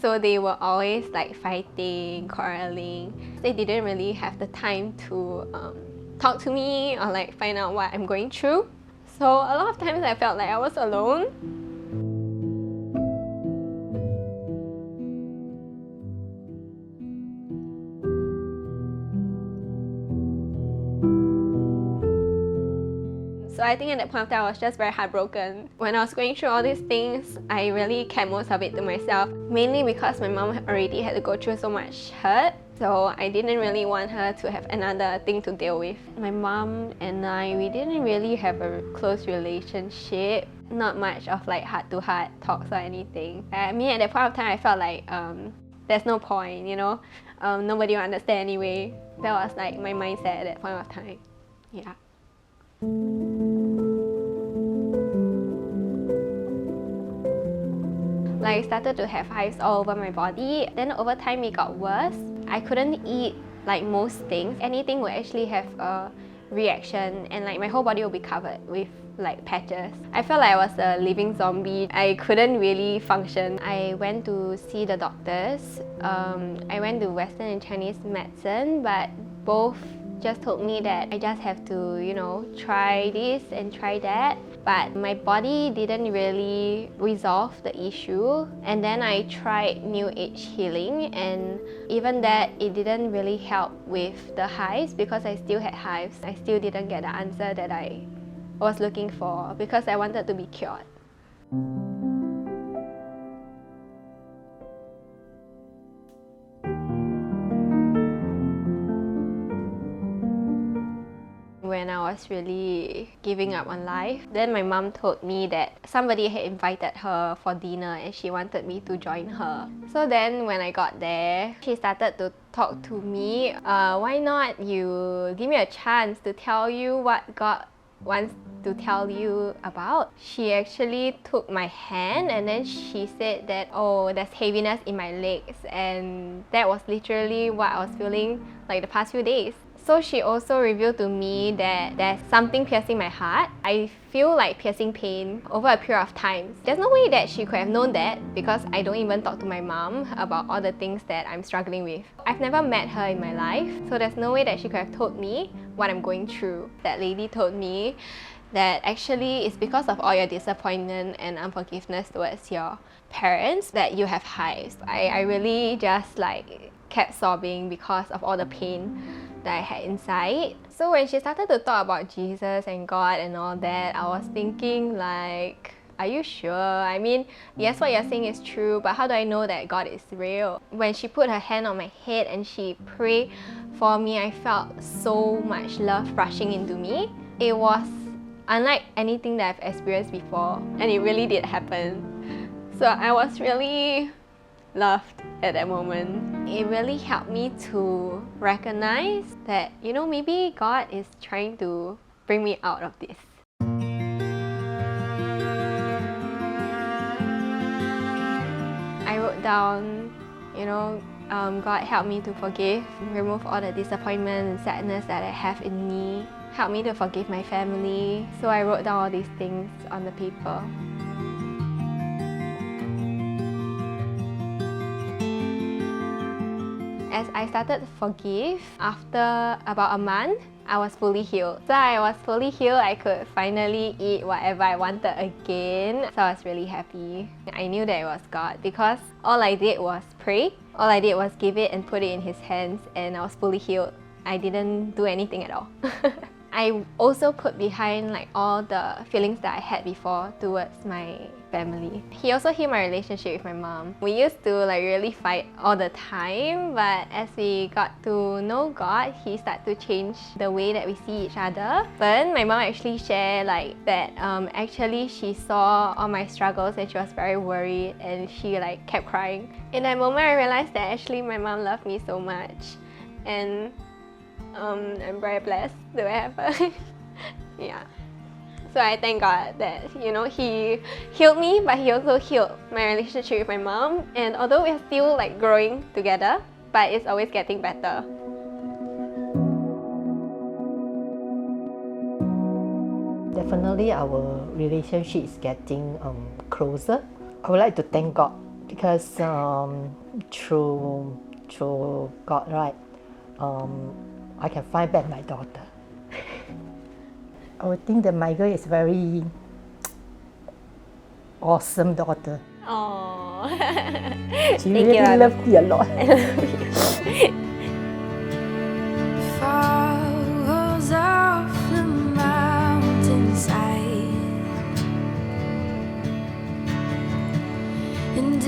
So they were always like fighting, quarreling. They didn't really have the time to talk to me or like find out what I'm going through. So a lot of times I felt like I was alone. So I think at that point of time I was just very heartbroken. When I was going through all these things, I really kept most of it to myself. Mainly because my mom already had to go through so much hurt. So I didn't really want her to have another thing to deal with. My mom and I, we didn't really have a close relationship. Not much of like heart-to-heart talks or anything. I mean, at that point of time, I felt like there's no point, you know? Nobody will understand anyway. That was like my mindset at that point of time. Yeah. Like, I started to have hives all over my body. Then over time it got worse. I couldn't eat like most things. Anything would actually have a reaction and like my whole body will be covered with like patches. I felt like I was a living zombie. I couldn't really function. I went to see the doctors. I went to Western and Chinese medicine, but both just told me that I just have to, you know, try this and try that. But my body didn't really resolve the issue. And then I tried New Age healing, and even that, it didn't really help with the hives because I still had hives. I still didn't get the answer that I was looking for because I wanted to be cured. When I was really giving up on life, then my mom told me that somebody had invited her for dinner and she wanted me to join her. So then when I got there, she started to talk to me. Why not you give me a chance to tell you what God wants to tell you about? She actually took my hand and then she said that, oh, there's heaviness in my legs, and that was literally what I was feeling like the past few days. So she also revealed to me that there's something piercing my heart. I feel like piercing pain over a period of time. There's no way that she could have known that because I don't even talk to my mom about all the things that I'm struggling with. I've never met her in my life, so there's no way that she could have told me what I'm going through. That lady told me that actually it's because of all your disappointment and unforgiveness towards your parents that you have hives. I really just like kept sobbing because of all the pain that I had inside. So when she started to talk about Jesus and God and all that, I was thinking like, are you sure? I mean, yes, what you're saying is true, but how do I know that God is real? When she put her hand on my head and she prayed for me, I felt so much love rushing into me. It was unlike anything that I've experienced before, and it really did happen. So I was really loved at that moment. It really helped me to recognize that, you know, maybe God is trying to bring me out of this. I wrote down, you know, God help me to forgive, remove all the disappointment and sadness that I have in me, help me to forgive my family. So I wrote down all these things on the paper. As I started to forgive, after about a month, I was fully healed. So I was fully healed, I could finally eat whatever I wanted again. So I was really happy. I knew that it was God because all I did was pray. All I did was give it and put it in His hands, and I was fully healed. I didn't do anything at all. I also put behind like all the feelings that I had before towards my family. He also healed my relationship with my mom. We used to like really fight all the time, but as we got to know God, He started to change the way that we see each other. But my mom actually shared like that actually she saw all my struggles and she was very worried and she like kept crying. In that moment I realized that actually my mom loved me so much, and I'm very blessed to have her. Yeah. So I thank God that, you know, He healed me, but He also healed my relationship with my mom. And although we're still like growing together, but it's always getting better. Definitely our relationship is getting closer. I would like to thank God because through God, right, I can find back my daughter. I would think that my girl is very awesome daughter. Oh, She really loves me a lot. Falls off the mountainside, and